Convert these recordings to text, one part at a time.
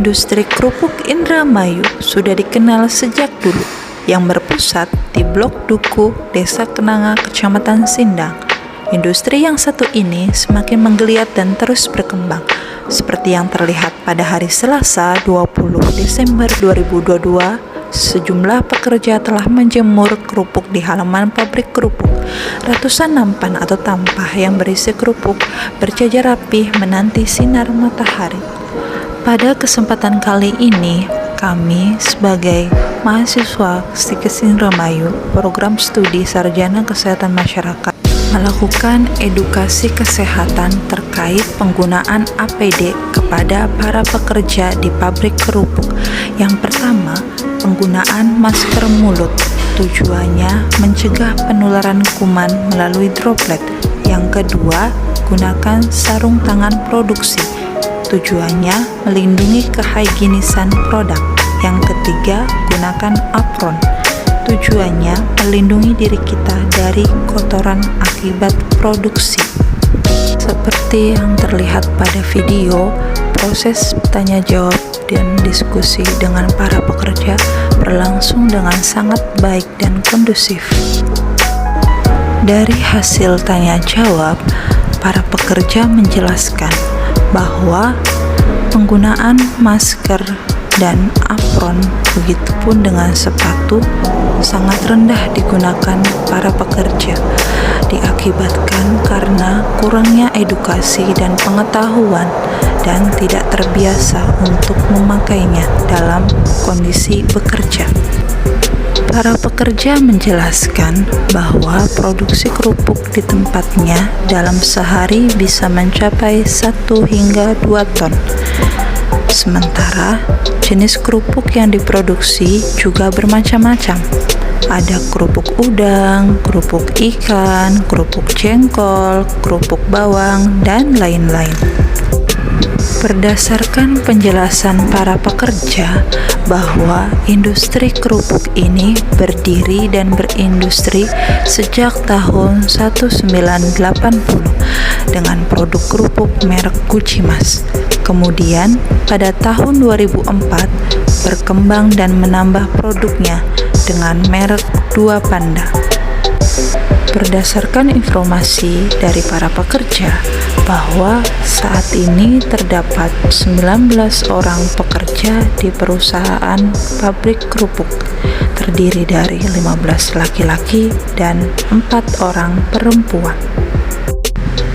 Industri kerupuk Indramayu sudah dikenal sejak dulu, yang berpusat di Blok Duku, Desa Kenanga, Kecamatan Sindang. Industri yang satu ini semakin menggeliat dan terus berkembang, seperti yang terlihat pada hari Selasa 20 Desember 2022. Sejumlah pekerja telah menjemur kerupuk di halaman pabrik kerupuk. Ratusan nampan atau tampah yang berisi kerupuk berjajar rapih menanti sinar matahari. Pada kesempatan kali ini, kami sebagai mahasiswa Stikes Indramayu, program studi Sarjana Kesehatan Masyarakat, melakukan edukasi kesehatan terkait penggunaan APD kepada para pekerja di pabrik kerupuk. Yang pertama, penggunaan masker mulut. Tujuannya mencegah penularan kuman melalui droplet. Yang kedua, gunakan sarung tangan produksi. Tujuannya melindungi kehigienisan produk. Yang ketiga, gunakan apron. Tujuannya melindungi diri kita dari kotoran akibat produksi. Seperti yang terlihat pada video, proses tanya jawab dan diskusi dengan para pekerja berlangsung dengan sangat baik dan kondusif. Dari hasil tanya jawab, para pekerja menjelaskan bahwa penggunaan masker dan apron, begitupun dengan sepatu, sangat rendah digunakan para pekerja, diakibatkan karena kurangnya edukasi dan pengetahuan dan tidak terbiasa untuk memakainya dalam kondisi bekerja. Para pekerja menjelaskan bahwa produksi kerupuk di tempatnya dalam sehari bisa mencapai 1 hingga 2 ton. Sementara jenis kerupuk yang diproduksi juga bermacam-macam. Ada kerupuk udang, kerupuk ikan, kerupuk jengkol, kerupuk bawang, dan lain-lain. Berdasarkan penjelasan para pekerja bahwa industri kerupuk ini berdiri dan berindustri sejak tahun 1980 dengan produk kerupuk merek Gucimas. Kemudian pada tahun 2004 berkembang dan menambah produknya dengan merek Dua Panda. Berdasarkan informasi dari para pekerja bahwa saat ini terdapat 19 orang pekerja di perusahaan pabrik kerupuk, terdiri dari 15 laki-laki dan 4 orang perempuan.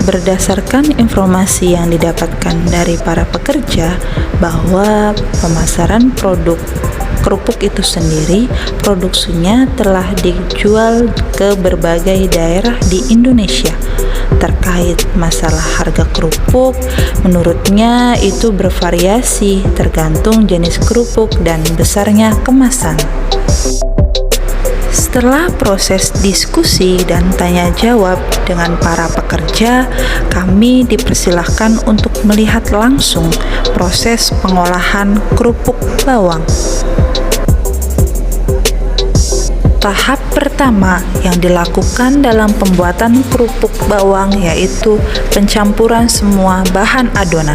Berdasarkan informasi yang didapatkan dari para pekerja bahwa pemasaran produk kerupuk itu sendiri, produksinya telah dijual ke berbagai daerah di Indonesia. Terkait masalah harga kerupuk, menurutnya itu bervariasi tergantung jenis kerupuk dan besarnya kemasan. Setelah proses diskusi dan tanya jawab dengan para pekerja, kami dipersilahkan untuk melihat langsung proses pengolahan kerupuk bawang. Tahap pertama yang dilakukan dalam pembuatan kerupuk bawang yaitu pencampuran semua bahan adonan.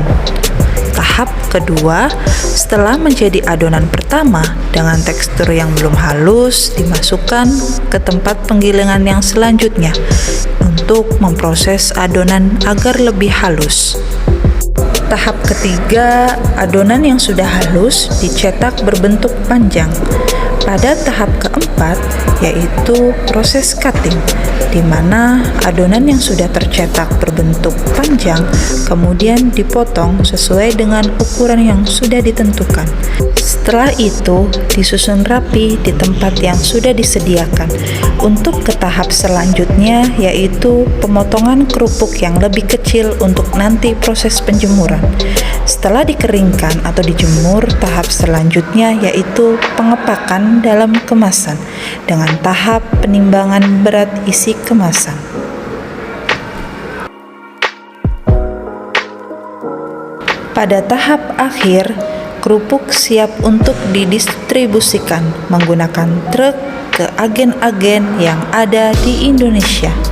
Tahap kedua, setelah menjadi adonan pertama dengan tekstur yang belum halus, dimasukkan ke tempat penggilingan yang selanjutnya untuk memproses adonan agar lebih halus. Tahap ketiga, adonan yang sudah halus dicetak berbentuk panjang. Pada tahap keempat, yaitu proses cutting, di mana adonan yang sudah tercetak berbentuk panjang kemudian dipotong sesuai dengan ukuran yang sudah ditentukan. Setelah itu, disusun rapi di tempat yang sudah disediakan. Untuk ke tahap selanjutnya, yaitu pemotongan kerupuk yang lebih kecil untuk nanti proses penjemuran. Setelah dikeringkan atau dijemur, tahap selanjutnya yaitu pengepakan dalam kemasan dengan tahap penimbangan berat isi kemasan. Pada tahap akhir, kerupuk siap untuk didistribusikan menggunakan truk ke agen-agen yang ada di Indonesia.